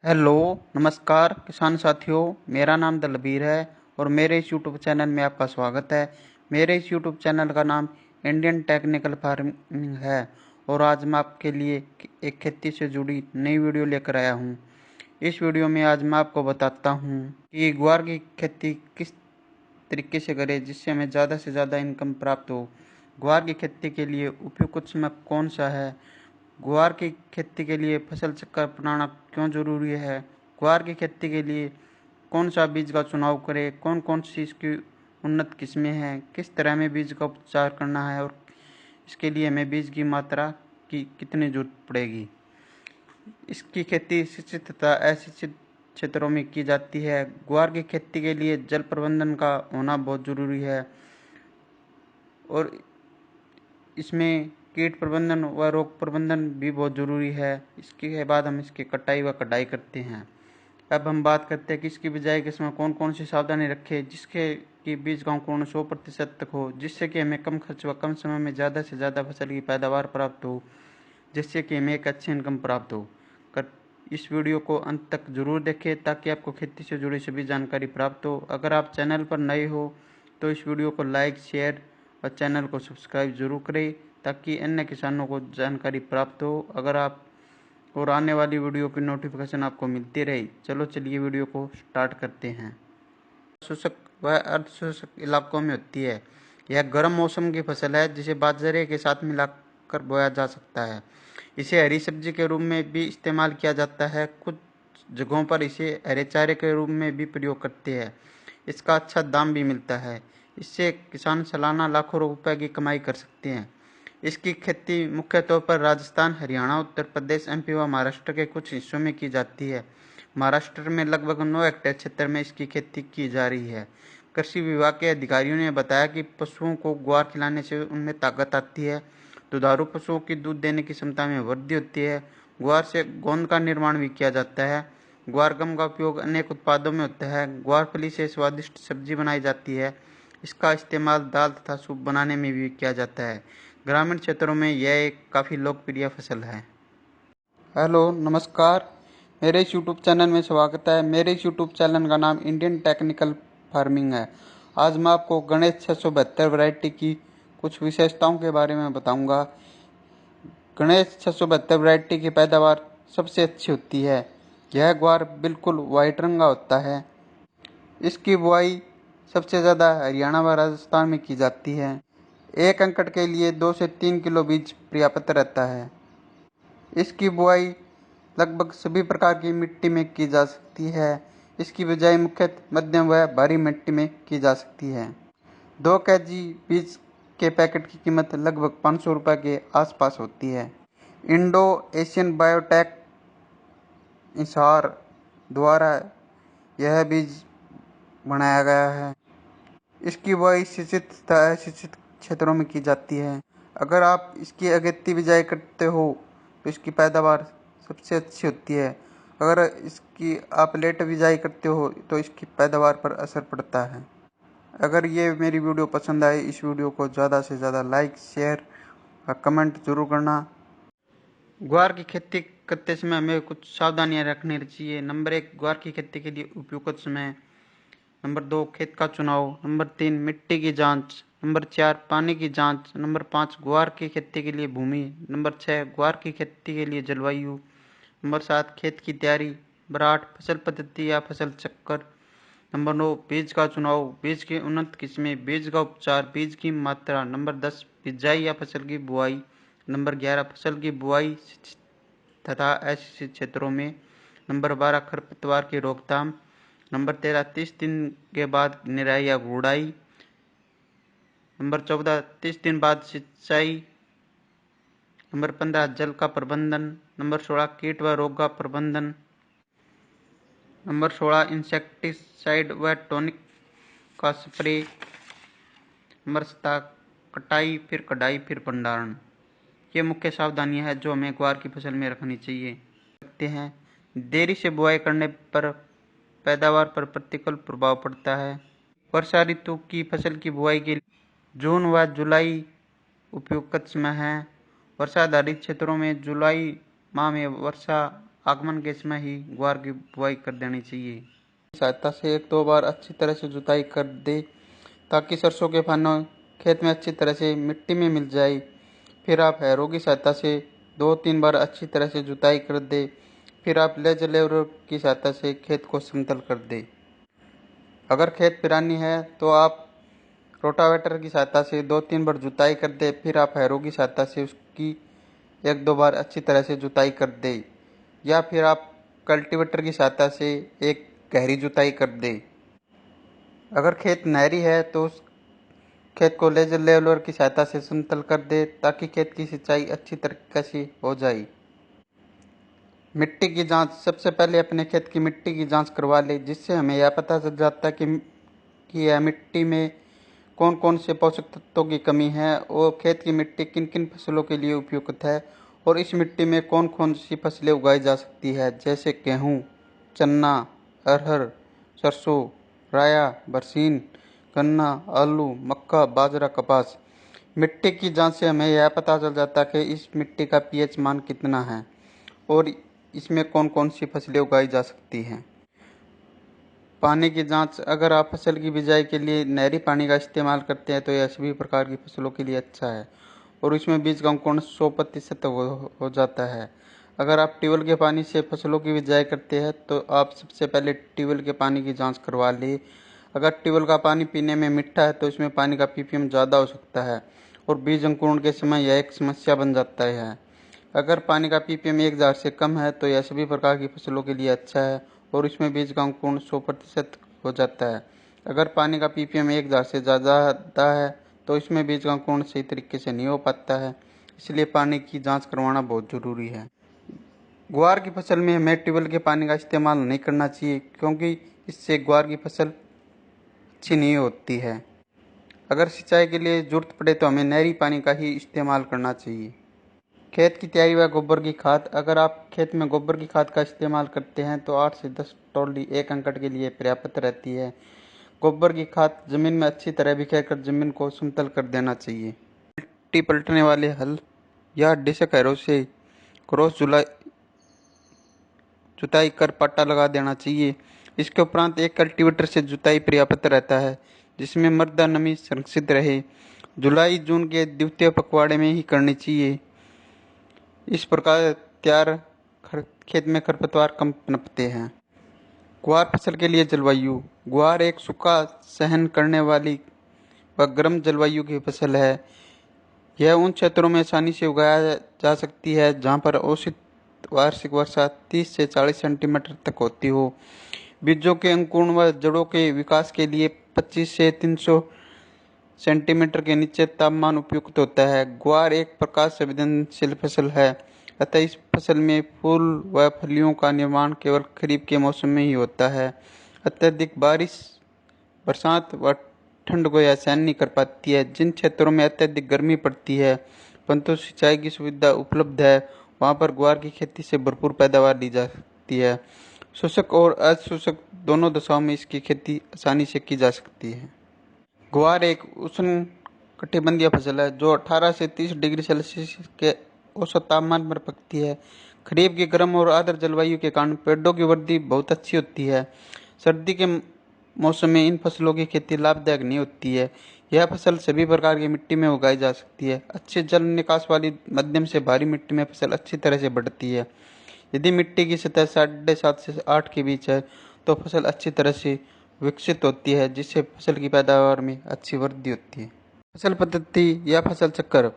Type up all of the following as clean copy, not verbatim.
Hello, नमस्कार किसान साथियों। मेरा नाम दलबीर है और मेरे इस यूट्यूब चैनल में आपका स्वागत है। मेरे इस यूट्यूब चैनल का नाम इंडियन टेक्निकल फार्मिंग है और आज मैं आपके लिए एक खेती से जुड़ी नई वीडियो लेकर आया हूं। इस वीडियो में आज मैं आपको बताता हूं कि ग्वार की खेती किस तरीके से करें जिससे हमें ज़्यादा से ज़्यादा इनकम प्राप्त हो। ग्वार की खेती के लिए उपयुक्त समय कौन सा है, ग्वार की खेती के लिए फसल चक्र अपनाना क्यों जरूरी है, ग्वार की खेती के लिए कौन सा बीज का चुनाव करें, कौन कौन सी इसकी उन्नत किस्में हैं, किस तरह में बीज का उपचार करना है और इसके लिए हमें बीज की मात्रा की कितनी जरूरत पड़ेगी। इसकी खेती सिंचित तथा असिंचित क्षेत्रों में की जाती है। ग्वार की खेती के लिए जल प्रबंधन का होना बहुत जरूरी है और इसमें कीट प्रबंधन व रोग प्रबंधन भी बहुत ज़रूरी है। इसके बाद हम इसकी कटाई व कटाई करते हैं। अब हम बात करते हैं कि इसकी बिजाई के समय कौन कौन सी सावधानी रखें जिसके कि बीज का अंकुरण 100% तक हो, जिससे कि हमें कम खर्च व कम समय में ज़्यादा से ज़्यादा फसल की पैदावार प्राप्त हो, जिससे कि हमें एक अच्छी इनकम प्राप्त हो। इस वीडियो को अंत तक जरूर देखें ताकि आपको खेती से जुड़ी सभी जानकारी प्राप्त हो। अगर आप चैनल पर नए हो तो इस वीडियो को लाइक, शेयर और चैनल को सब्सक्राइब जरूर करें ताकि अन्य किसानों को जानकारी प्राप्त हो अगर आप और आने वाली वीडियो की नोटिफिकेशन आपको मिलती रहे। चलो चलिए वीडियो को स्टार्ट करते हैं। शुष्क व अर्धशुष्क इलाकों में होती है। यह गर्म मौसम की फसल है जिसे बाजरे के साथ मिलाकर बोया जा सकता है। इसे हरी सब्जी के रूप में भी इस्तेमाल किया जाता है। कुछ जगहों पर इसे हरे चारे के रूप में भी प्रयोग करते हैं। इसका अच्छा दाम भी मिलता है। इससे किसान सालाना लाखों रुपए की कमाई कर सकते हैं। इसकी खेती मुख्य तौर पर राजस्थान, हरियाणा, उत्तर प्रदेश, एमपी व महाराष्ट्र के कुछ हिस्सों में की जाती है। महाराष्ट्र में लगभग 9 हेक्टेयर क्षेत्र में इसकी खेती की जा रही है। कृषि विभाग के अधिकारियों ने बताया कि पशुओं को ग्वार खिलाने से उनमें ताकत आती है। दुधारू पशुओं की दूध देने की क्षमता में वृद्धि होती है। ग्वार से गोंद का निर्माण भी किया जाता है। ग्वार गम का उपयोग अनेक उत्पादों में होता है। ग्वार फली से स्वादिष्ट सब्जी बनाई जाती है। इसका इस्तेमाल दाल तथा सूप बनाने में भी किया जाता है। ग्रामीण क्षेत्रों में यह एक काफ़ी लोकप्रिय फसल है। हेलो, नमस्कार। मेरे इस यूट्यूब चैनल में स्वागत है। मेरे इस यूट्यूब चैनल का नाम इंडियन टेक्निकल फार्मिंग है। आज मैं आपको गणेश 672 वैरायटी की कुछ विशेषताओं के बारे में बताऊंगा। गणेश 672 वैरायटी की पैदावार सबसे अच्छी होती है। यह ग्वार बिल्कुल वाइट रंग का होता है। इसकी बुआई सबसे ज़्यादा हरियाणा व राजस्थान में की जाती है। एक एकड़ के लिए 2 से 3 किलो बीज पर्याप्त रहता है। इसकी बुआई लगभग सभी प्रकार की मिट्टी में की जा सकती है। इसकी बिजाई मुख्यतः मध्यम व भारी मिट्टी में की जा सकती है। 2 केजी बीज के पैकेट की कीमत लगभग 500 रुपये के आसपास होती है। इंडो एशियन बायोटेक इंसार द्वारा यह बीज बनाया गया है। इसकी बुआई सिंचित तथा असिंचित क्षेत्रों में की जाती है। अगर आप इसकी अगेती बिजाई करते हो तो इसकी पैदावार सबसे अच्छी होती है। अगर इसकी आप लेट बिजाई करते हो तो इसकी पैदावार पर असर पड़ता है। अगर ये मेरी वीडियो पसंद आए, इस वीडियो को ज़्यादा से ज़्यादा लाइक, शेयर और कमेंट जरूर करना। ग्वार की खेती करते समय हमें कुछ सावधानियां रखनी चाहिए। नंबर 1, ग्वार की खेती के लिए उपयुक्त समय। नंबर 2, खेत का चुनाव। नंबर 3, मिट्टी की जांच। नंबर 4, पानी की जांच। नंबर 5, ग्वार की खेती के लिए भूमि। नंबर 6, ग्वार की खेती के लिए जलवायु। नंबर 7, खेत की तैयारी। नंबर 8, फसल पद्धति या फसल चक्कर। नंबर 9, बीज का चुनाव, बीज की उन्नत किस्में, बीज का उपचार, बीज की मात्रा। नंबर 10, बिजाई या फसल की बुआई। नंबर 11, फसल की बुआई तथा असिंचित क्षेत्रों में। नंबर 12, खरपतवार की रोकथाम। नंबर 13, 30 दिन के बाद निराई या गुड़ाई। नंबर 14, 30 दिन बाद सिंचाई। नंबर 15, जल का प्रबंधन। नंबर 16, कीट व रोग का प्रबंधन। नंबर 16, इंसेक्टिसाइड व टॉनिक का स्प्रे। नंबर 17, कटाई, फिर कटाई, फिर भंडारण। ये मुख्य सावधानियां हैं जो हमें ग्वार की फसल में रखनी चाहिए। रखते हैं देरी से बुआई करने पर पैदावार पर प्रतिकूल प्रभाव पड़ता है। वर्षा ऋतु की फसल की बुआई के लिए जून व जुलाई उपयुक्त समय है। वर्षा आधारित क्षेत्रों में जुलाई माह में वर्षा आगमन के समय ही ग्वार की बुआई कर देनी चाहिए। सहायता से 1-2 बार अच्छी तरह से जुताई कर दे ताकि सरसों के फाने खेत में अच्छी तरह से मिट्टी में मिल जाए। फिर आप हैरों की सहायता से 2-3 बार अच्छी तरह से जुताई कर दे। फिर आप लेजर लेवलर की सहायता से खेत को समतल कर दे। अगर खेत पिरानी है तो आप रोटावेटर की सहायता से 2-3 बार जुताई कर दे। फिर आप हैरों की सहायता से उसकी 1-2 बार अच्छी तरह से जुताई कर दे, या फिर आप कल्टीवेटर की सहायता से एक गहरी जुताई कर दे। अगर खेत नहरी है तो उस खेत को लेजर लेवलर की सहायता से समतल कर दे ताकि खेत की सिंचाई अच्छी तरीके से हो जाए। मिट्टी की जांच, सबसे पहले अपने खेत की मिट्टी की जांच करवा ले, जिससे हमें यह पता चल जाता है कि यह मिट्टी में कौन कौन से पोषक तत्वों की कमी है और खेत की मिट्टी किन किन फसलों के लिए उपयुक्त है, और इस मिट्टी में कौन कौन सी फसलें उगाई जा सकती है, जैसे गेहूँ, चना, अरहर, सरसों, राया, बरसीन, गन्ना, आलू, मक्का, बाजरा, कपास। मिट्टी की जांच से हमें यह पता चल जाता है कि इस मिट्टी का पीएच मान कितना है और इसमें कौन कौन सी फसलें उगाई जा सकती हैं। पानी की जांच, अगर आप फसल की बिजाई के लिए नहरी पानी का इस्तेमाल करते हैं तो यह सभी प्रकार की फसलों के लिए अच्छा है और इसमें बीज का अंकुरण 100% हो जाता है। अगर आप ट्यूबवेल के पानी से फसलों की बिजाई करते हैं तो आप सबसे पहले ट्यूबवेल के पानी की जांच करवा लें। अगर ट्यूबवेल का पानी पीने में मीठा है तो इसमें पानी का पीपीएम ज़्यादा हो सकता है और बीज अंकुरण के समय यह एक समस्या बन जाता है। अगर पानी का पीपीएम 1000 से कम है तो यह सभी प्रकार की फसलों के लिए अच्छा है और इसमें बीज का अंकुरण 100% हो जाता है। अगर पानी का पीपीएम 1000 से ज़्यादा है तो इसमें बीज का अंकुरण सही तरीके से नहीं हो पाता है, इसलिए पानी की जांच करवाना बहुत ज़रूरी है। ग्वार की फसल में हमें ट्यूबवेल के पानी का इस्तेमाल नहीं करना चाहिए क्योंकि इससे ग्वार की फसल अच्छी नहीं होती है। अगर सिंचाई के लिए जरूरत पड़े तो हमें नहरी पानी का ही इस्तेमाल करना चाहिए। खेत की तैयारी व गोबर की खाद, अगर आप खेत में गोबर की खाद का इस्तेमाल करते हैं तो 8 से 10 टोली 1 एकड़ के लिए पर्याप्त रहती है। गोबर की खाद जमीन में अच्छी तरह बिखेर कर जमीन को समतल कर देना चाहिए। मिट्टी पलटने वाले हल या डिस्क हैरो से क्रॉस जुताई कर पट्टा लगा देना चाहिए। इसके उपरांत एक कल्टीवेटर से जुताई पर्याप्त रहता है जिसमें मृदा नमी संरक्षित रहे। जुलाई जून के द्वितीय पखवाड़े में ही करनी चाहिए। इस प्रकार तैयार खेत में खरपतवार कम पनपते हैं। ग्वार फसल के लिए जलवायु, ग्वार एक सूखा सहन करने वाली व गर्म जलवायु की फसल है। यह उन क्षेत्रों में आसानी से उगाया जा सकती है जहाँ पर औसत वार्षिक वर्षा 30 से 40 सेंटीमीटर तक होती हो। बीजों के अंकुरण व जड़ों के विकास के लिए 25 से 300 सेंटीमीटर के नीचे तापमान उपयुक्त होता है। ग्वार एक प्रकाश संवेदनशील फसल है, अतः इस फसल में फूल व फलियों का निर्माण केवल खरीफ के मौसम में ही होता है। अत्यधिक बारिश, बरसात व ठंड को यह सहन नहीं कर पाती है। जिन क्षेत्रों में अत्यधिक गर्मी पड़ती है परंतु सिंचाई की सुविधा उपलब्ध है, वहाँ पर ग्वार की खेती से भरपूर पैदावार ली जा सकती है। शुष्क और अशुष्क दोनों दशाओं में इसकी खेती आसानी से की जा सकती है। ग्वार एक उष्ण कटिबंधीय फसल है जो 18 से 30 डिग्री सेल्सियस के औसत तापमान पर पकती है। खरीफ की गर्म और आर्द्र जलवायु के कारण पेड़ों की वृद्धि बहुत अच्छी होती है। सर्दी के मौसम में इन फसलों की खेती लाभदायक नहीं होती है। यह फसल सभी प्रकार की मिट्टी में उगाई जा सकती है। अच्छे जल निकास वाली मध्यम से भारी मिट्टी में फसल अच्छी तरह से बढ़ती है। यदि मिट्टी की सतह 7.5 से 8 के बीच है तो फसल अच्छी तरह से विकसित होती है, जिससे फसल की पैदावार में अच्छी वृद्धि होती है। फसल पद्धति या फसल चक्र,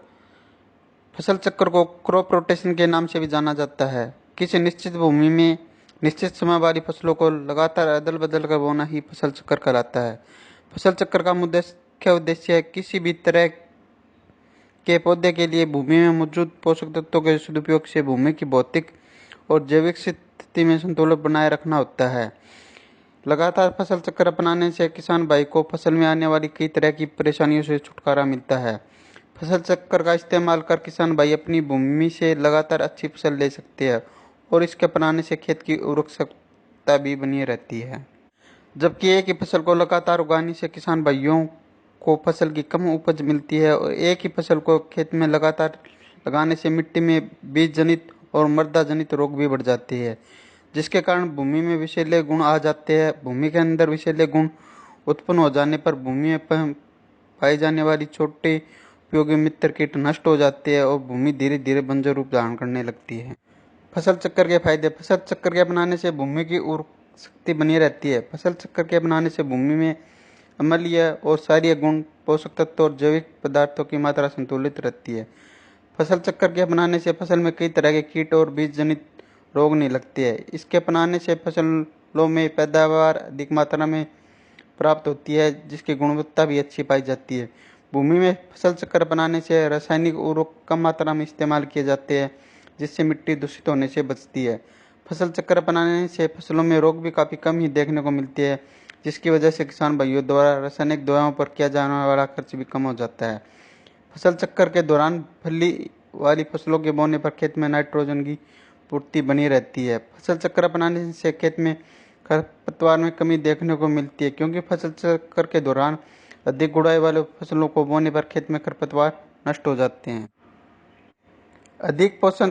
फसल चक्र को क्रॉप रोटेशन के नाम से भी जाना जाता है। किसी निश्चित भूमि में निश्चित समय वाली फसलों को लगातार अदल बदल कर बोना ही फसल चक्र कहलाता है। फसल चक्र का मुख्य उद्देश्य है किसी भी तरह के पौधे के लिए भूमि में मौजूद पोषक तत्वों के सदुपयोग से भूमि की भौतिक और जैविक स्थिति में संतुलन बनाए रखना होता है। लगातार फसल चक्र अपनाने से किसान भाई को फसल में आने वाली कई तरह की परेशानियों से छुटकारा मिलता है। फसल चक्र का इस्तेमाल कर किसान भाई अपनी भूमि से लगातार अच्छी फसल ले सकते हैं और इसके अपनाने से खेत की उर्वरकता भी बनी रहती है। जबकि एक ही फसल को लगातार उगाने से किसान भाइयों को फसल की कम उपज मिलती है और एक ही फसल को खेत में लगातार लगाने से मिट्टी में बीज जनित और मृदा जनित रोग भी बढ़ जाते हैं, जिसके कारण भूमि में विषैले गुण आ जाते हैं। भूमि के अंदर विषैले गुण उत्पन्न हो जाने पर भूमि में पाई जाने वाली छोटे उपयोगी मित्र कीट नष्ट हो जाते हैं और भूमि धीरे धीरे बंजर रूप धारण करने लगती है। फसल चक्र के फायदे। फसल चक्र के अपनाने से भूमि की उर्वरक शक्ति बनी रहती है। फसल चक्र के अपनाने से भूमि में अम्लीय और क्षारीय गुण, पोषक तत्व और जैविक पदार्थों की मात्रा संतुलित रहती है। फसल चक्र के अपनाने से फसल में कई तरह के कीट और बीज जनित रोग नहीं लगते हैं। इसके अपनाने से फसलों में पैदावार अधिक मात्रा में प्राप्त होती है, जिसकी गुणवत्ता भी अच्छी पाई जाती है। भूमि में फसल चक्र अपनाने से रासायनिक उर्वरक कम मात्रा में इस्तेमाल किए जाते हैं, जिससे मिट्टी दूषित होने से बचती है। फसल चक्र अपनाने से फसलों में रोग भी काफ़ी कम ही देखने को मिलते हैं, जिसकी वजह से किसान भाइयों द्वारा रासायनिक दवाओं पर किया जाने वाला खर्च भी कम हो जाता है। फसल चक्र के दौरान फली वाली फसलों के बोने पर खेत में नाइट्रोजन की पूर्ति बनी रहती है। फसल चक्र अपनाने से खेत में खरपतवार में कमी देखने को मिलती है, क्योंकि फसल चक्र के दौरान अधिक गुड़ाई वाले फसलों को बोने पर खेत में खरपतवार नष्ट हो जाते हैं। अधिक पोषण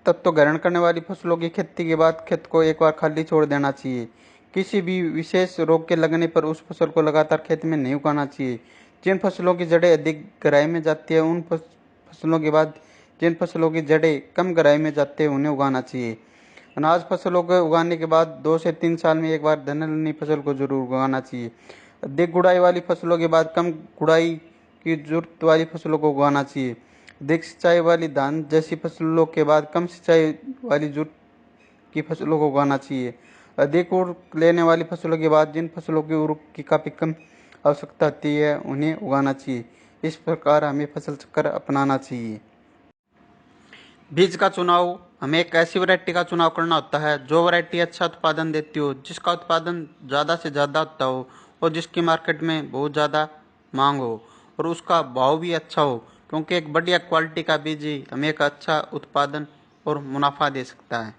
तत्व ग्रहण करने वाली फसलों की खेती के बाद खेत को एक बार खाली छोड़ देना चाहिए। किसी भी विशेष रोग के लगने पर उस फसल को लगातार खेत में नहीं उगाना चाहिए। जिन फसलों की जड़ें अधिक गहराई में जाती है, उन फसलों के बाद जिन फसलों की जड़ें कम गहराई में जाती है, उन्हें उगाना चाहिए। अनाज फसलों को उगाने के बाद 2 से 3 साल में एक बार दलहनी फसल को जरूर उगाना चाहिए। अधिक गुड़ाई वाली फसलों के बाद कम गुड़ाई की जरूरत वाली फसलों को उगाना चाहिए। अधिक सिंचाई वाली धान जैसी फसलों के बाद कम सिंचाई वाली जरूरत की फसलों को उगाना चाहिए। अधिक उर्वरक लेने वाली फसलों के बाद जिन फसलों की उर्वरक की काफ़ी कम आवश्यकता होती है, उन्हें उगाना चाहिए। इस प्रकार हमें फसल चक्र अपनाना चाहिए। बीज का चुनाव। हमें एक ऐसी वैरायटी का चुनाव करना होता है जो वैरायटी अच्छा उत्पादन देती हो, जिसका उत्पादन ज़्यादा से ज़्यादा होता हो और जिसकी मार्केट में बहुत ज़्यादा मांग हो और उसका भाव भी अच्छा हो, क्योंकि एक बढ़िया क्वालिटी का बीज ही हमें एक अच्छा उत्पादन और मुनाफा दे सकता है।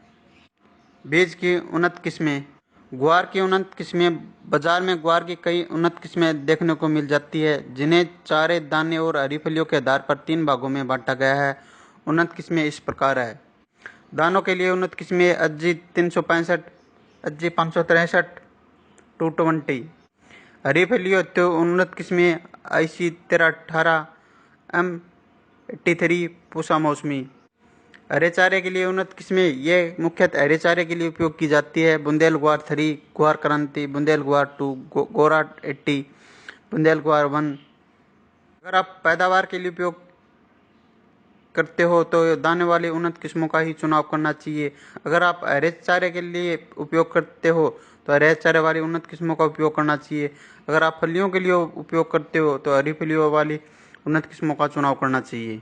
बीज की उन्नत किस्में। ग्वार की उन्नत किस्में। बाजार में ग्वार की कई उन्नत किस्में देखने को मिल जाती है, जिन्हें चारे, दाने और हरी फलियों के आधार पर 3 भागों में बांटा गया है। उन्नत किस्में इस प्रकार है। दानों के लिए उन्नत किस्में अज्जी 365, अज्जी 563, 220। हरी फलियों हेतु उन्नत किस्में IC 1318, M83, पूसा मौसमी। हरे चारे के लिए उन्नत किस्में ये मुख्यतः हरे चारे के लिए उपयोग की जाती है। बुंदेल ग्वार 3, ग्वार क्रांति, बुंदेल ग्वार 2, गोरा 80, बुंदेल ग्वार 1। अगर आप पैदावार के लिए उपयोग करते हो तो दाने वाली उन्नत किस्मों का ही चुनाव करना चाहिए। अगर आप हरे चारे के लिए उपयोग करते हो तो हरे चारे वाली उन्नत किस्मों का उपयोग करना चाहिए। अगर आप फलियों के लिए उपयोग करते हो तो हरी फलियों वाली उन्नत किस्मों का चुनाव करना चाहिए।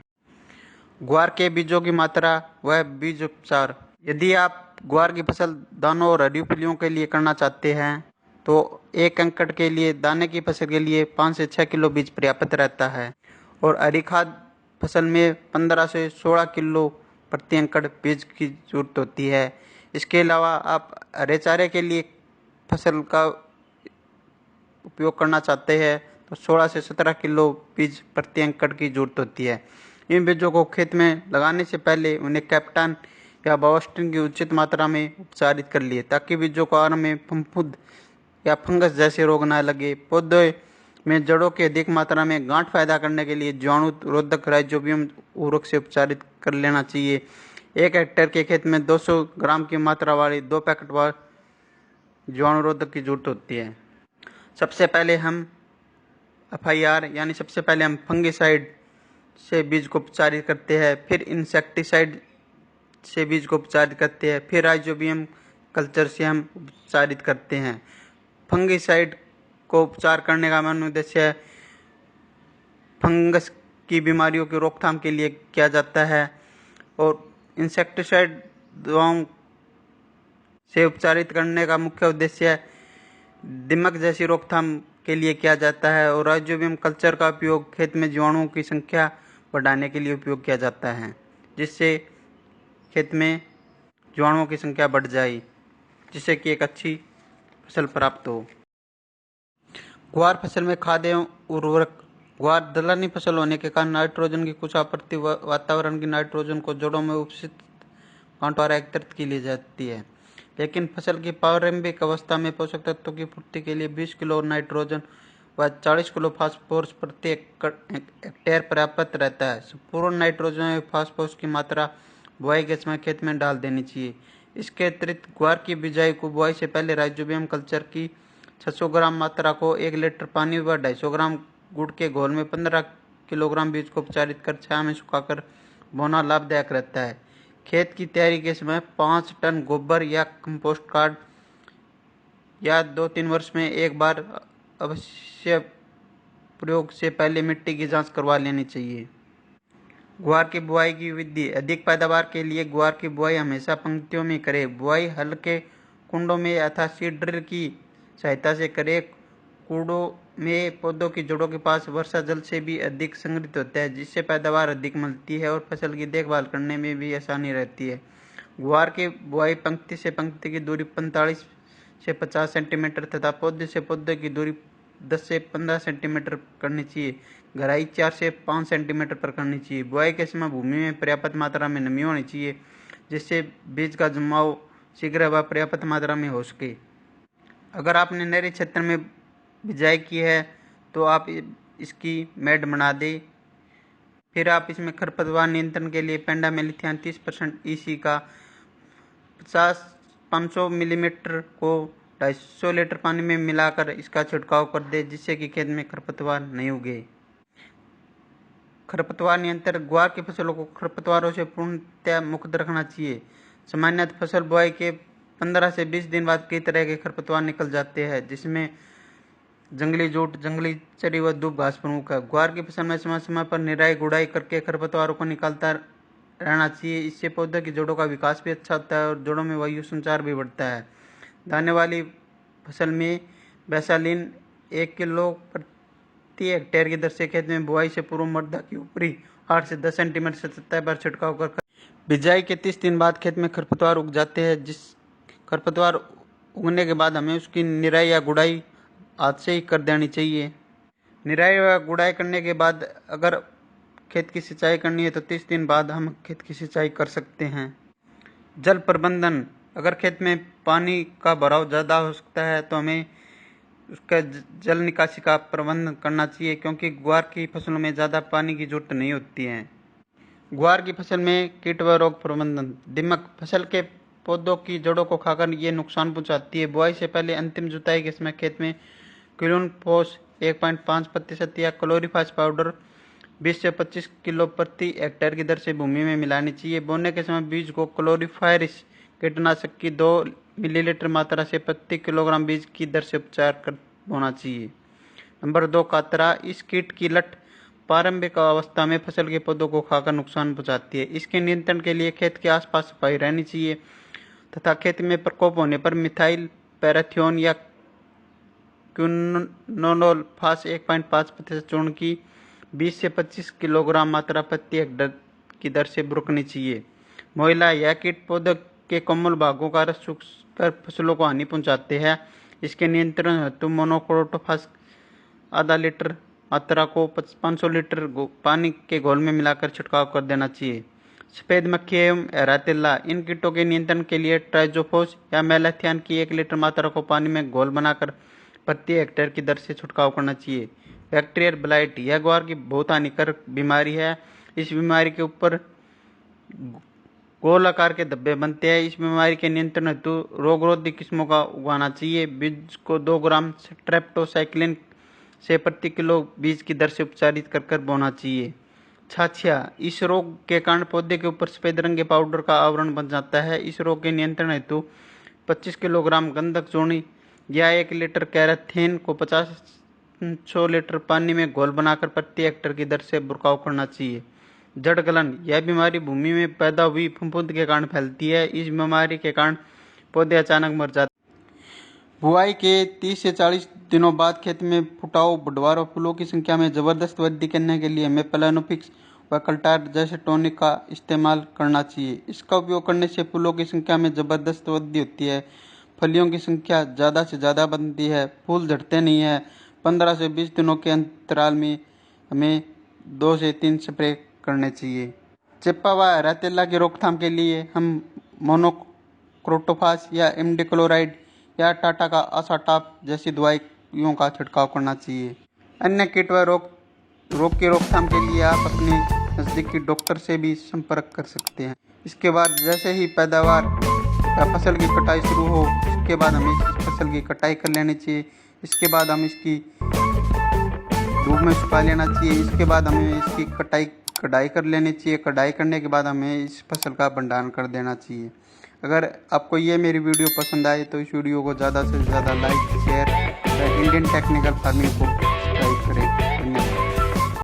ग्वार के बीजों की मात्रा व बीज उपचार। यदि आप ग्वार की फसल दानों और हरी फलियों के लिए करना चाहते हैं तो 1 एकड़ के लिए दाने की फसल के लिए 5 से 6 किलो बीज पर्याप्त रहता है और हरी खाद फसल में 15 से 16 किलो प्रति एकड़ बीज की जरूरत होती है। इसके अलावा आप हरे चारे के लिए फसल का उपयोग करना चाहते हैं तो 16 से 17 किलो बीज प्रति एकड़ की जरूरत होती है। इन बीजों को खेत में लगाने से पहले उन्हें कैप्टन या बायोस्टिन की उचित मात्रा में उपचारित कर लिए, ताकि बीजों को आरंभ में फफूंद या फंगस जैसे रोग न लगे। पौधे में जड़ों के अधिक मात्रा में गांठ पैदा करने के लिए जीवाणु रोधक राइजोबियम उर्वरक से उपचारित कर लेना चाहिए। 1 हेक्टेयर के खेत में 200 ग्राम की मात्रा वाली 2 पैकेट वार जीवाणु रोधक की जरूरत होती है। सबसे पहले हम FIR यानी सबसे पहले हम फंगिसाइड से बीज को उपचारित करते हैं, फिर इंसेक्टिसाइड से बीज को उपचारित करते हैं, फिर राइजोबियम कल्चर से हम उपचारित करते हैं। फंगिसाइड को उपचार करने का मुख्य उद्देश्य फंगस की बीमारियों की रोकथाम के लिए किया जाता है और इंसेक्टिसाइड दवाओं से उपचारित करने का मुख्य उद्देश्य दीमक जैसी रोकथाम के लिए किया जाता है और राइजोबियम कल्चर का उपयोग खेत में जीवाणुओं की संख्या बढ़ाने के लिए उपयोग किया जाता है, जिससे खेत में जीवाणुओं की संख्या बढ़ जाए, जिससे कि एक अच्छी फसल प्राप्त हो। ग्वार फसल में खाद एवं उर्वरक। ग्वार दलहनी फसल होने के कारण नाइट्रोजन की कुछ आपूर्ति वातावरण की नाइट्रोजन को जड़ों में उपस्थित कांटों द्वारा एकत्रित की ली जाती है। लेकिन फसल की प्रारंभिक अवस्था में पोषक तत्वों की पूर्ति के लिए 20 किलो नाइट्रोजन व 40 किलो फास्फोरस प्रति हेक्टेयर पर्याप्त रहता है। संपूर्ण नाइट्रोजन और फास्फोरस की मात्रा बुआई के समय खेत में डाल देनी चाहिए। इसके अतिरिक्त ग्वार की बिजाई को बुआई से पहले राइजोबियम कल्चर की 600 ग्राम मात्रा को 1 लीटर पानी व 250 ग्राम गुड़ के घोल में 15 किलोग्राम बीज को उपचारित कर छाया में सुखाकर बोना लाभदायक रहता है। खेत की तैयारी के समय 5 टन गोबर या कंपोस्ट खाद या 2-3 वर्ष में एक बार अवश्य प्रयोग से पहले मिट्टी की जांच करवा लेनी चाहिए। ग्वार की बुआई की विधि। अधिक पैदावार के लिए ग्वार की बुआई हमेशा पंक्तियों में करें। बुआई हल्के कुंडों में अथवा सीड ड्रिल की सहायता से करें। कूड़ों में पौधों की जड़ों के पास वर्षा जल से भी अधिक संग्रहित होता है, जिससे पैदावार अधिक मिलती है और फसल की देखभाल करने में भी आसानी रहती है। ग्वार की बुआई पंक्ति से पंक्ति की दूरी 45 से 50 सेंटीमीटर तथा पौधे से पौधे की दूरी 10 से 15 सेंटीमीटर करनी चाहिए। गहराई 4 से 5 सेंटीमीटर पर करनी चाहिए। बुआई के समय भूमि में पर्याप्त मात्रा में नमी होनी चाहिए, जिससे बीज का जमाव शीघ्र व पर्याप्त मात्रा में हो सके। अगर आपने नहरी क्षेत्र में बिजाई की है तो आप इसकी मेड बना दें। फिर आप इसमें खरपतवार नियंत्रण के लिए पेंडामेलिथियान 30% EC का 500 मिलीमीटर को 250 लीटर पानी में मिलाकर इसका छिड़काव कर दे, जिससे कि खेत में खरपतवार नहीं उगे। खरपतवार नियंत्रण। ग्वार की फसलों को खरपतवारों से पूर्णतः मुक्त रखना चाहिए। सामान्यतः फसल बुआई के 15 से 20 दिन बाद कई तरह के खरपतवार निकल जाते हैं, जिसमें जंगली जूट, जंगली चरी व दूब घास प्रमुख है। ग्वार की फसल में समय समय पर निराई गुड़ाई करके खरपतवारों को निकालता रहना चाहिए। इससे पौधे की जड़ों का विकास भी अच्छा होता है और जड़ों में वायु संचार भी बढ़ता है। दाने वाली फसल में बैसालीन 1 किलो प्रति हेक्टेयर की दर से खेत में बुआई से पूर्व मृदा की ऊपरी 8 से 10 सेंटीमीटर से सतह पर छिड़काव कर। बिजाई के 30 दिन बाद खेत में खरपतवार उग जाते हैं। जिस खरपतवार उगने के बाद हमें उसकी निराई या गुड़ाई हाथ से ही कर देनी चाहिए। निराई व गुड़ाई करने के बाद अगर खेत की सिंचाई करनी है तो 30 दिन बाद हम खेत की सिंचाई कर सकते हैं। जल प्रबंधन। अगर खेत में पानी का भराव ज़्यादा हो सकता है तो हमें उसका जल निकासी का प्रबंध करना चाहिए, क्योंकि ग्वार की फसलों में ज़्यादा पानी की जरूरत नहीं होती है। ग्वार की फसल में कीट व रोग प्रबंधन। दीमक। फसल के पौधों की जड़ों को खाकर ये नुकसान पहुंचाती है। बुआई से पहले अंतिम जुताई के समय खेत में क्लोरोफोस 1.5% या क्लोरीफास पाउडर 20 से 25 किलो प्रति हेक्टेयर की दर से भूमि में मिलानी चाहिए। बोने के समय बीज को क्लोरीफायरिस कीटनाशक की 2 मिलीलीटर मात्रा से प्रति किलोग्राम बीज की दर से उपचार कर बोना चाहिए। नंबर 2, कातरा। इस कीट की लट प्रारंभिक अवस्था में फसल के पौधों को खाकर नुकसान पहुंचाती है। इसके नियंत्रण के लिए खेत के आसपास सफाई रहनी चाहिए तथा खेत में प्रकोप होने पर मिथाइल पैराथियोन या क्विनोलोन फास 1.5% चूर्ण की 20 से 25 किलोग्राम मात्रा प्रति हेक्टेयर की दर से बुरकनी चाहिए। मोइला। यह कीट पौधे के कोमल भागों का रस सूखकर फसलों को हानि पहुंचाते हैं। इसके नियंत्रण हेतु मोनोक्रोटोफास आधा लीटर मात्रा को 500 लीटर पानी के घोल में मिलाकर छिड़काव कर देना चाहिए। सफेद मक्खी एवं एरातेला। इन कीटों के नियंत्रण के लिए ट्राइजोफोस या मेलाथियान की 1 लीटर मात्रा को पानी में घोल बनाकर प्रति हेक्टेयर की दर से छिड़काव करना चाहिए। Bacterial blight. यह ग्वार की बहुत हानिकारक बीमारी है। इस बीमारी के ऊपर गोल आकार के धब्बे बनते हैं। इस बीमारी के नियंत्रण हेतु रोगरोधी किस्मों का उगाना चाहिए। बीज को 2 ग्राम स्ट्रेप्टोसाइक्लिन से प्रति किलो बीज की दर से उपचारित कर बोना चाहिए। छाछिया। इस रोग के कारण पौधे के ऊपर सफेद रंग के पाउडर का आवरण बन जाता है। इस रोग के नियंत्रण हेतु 25 किलोग्राम गंधक चूर्ण या 1 लीटर कैराथीन को 50 लीटर पानी में घोल बनाकर प्रति हेक्टेयर की दर से बुरकाव करना चाहिए। जड़ गलन। यह बीमारी भूमि में पैदा हुई फफूंद के कारण फैलती है। इस बीमारी के कारण पौधे अचानक मर जाते हैं। बुआई के 30 से 40 दिनों बाद खेत में फुटाव, बढ़वार और फूलों की संख्या में जबरदस्त वृद्धि करने के लिए हमें प्लानोफिक्स व कल्टार जैसे टॉनिक का इस्तेमाल करना चाहिए। इसका उपयोग करने से फूलों की संख्या में जबरदस्त वृद्धि होती है, फलियों की संख्या ज़्यादा से ज़्यादा बनती है, फूल झड़ते नहीं है। 15 से 20 दिनों के अंतराल में हमें 2 से 3 स्प्रे करने चाहिए। चिप्पा व एरातेला की रोकथाम के लिए हम मोनोक्रोटोफास या इमिडाक्लोप्रिड या टाटा का असाटाप जैसी दवाइयों का छिड़काव करना चाहिए। अन्य कीट व रोग की रोकथाम के लिए आप अपने नज़दीकी डॉक्टर से भी संपर्क कर सकते हैं। इसके बाद जैसे ही पैदावार या फसल की कटाई शुरू हो, इसके बाद हमें इस फसल की कटाई कर लेनी चाहिए। इसके बाद हम इसकी धूप में सुखा लेना चाहिए। इसके बाद हमें इसकी कटाई कर लेनी चाहिए। कटाई करने के बाद हमें इस फसल का भंडारण कर देना चाहिए। अगर आपको ये मेरी वीडियो पसंद आए तो इस वीडियो को ज़्यादा से ज़्यादा like, share, Indian technical farming को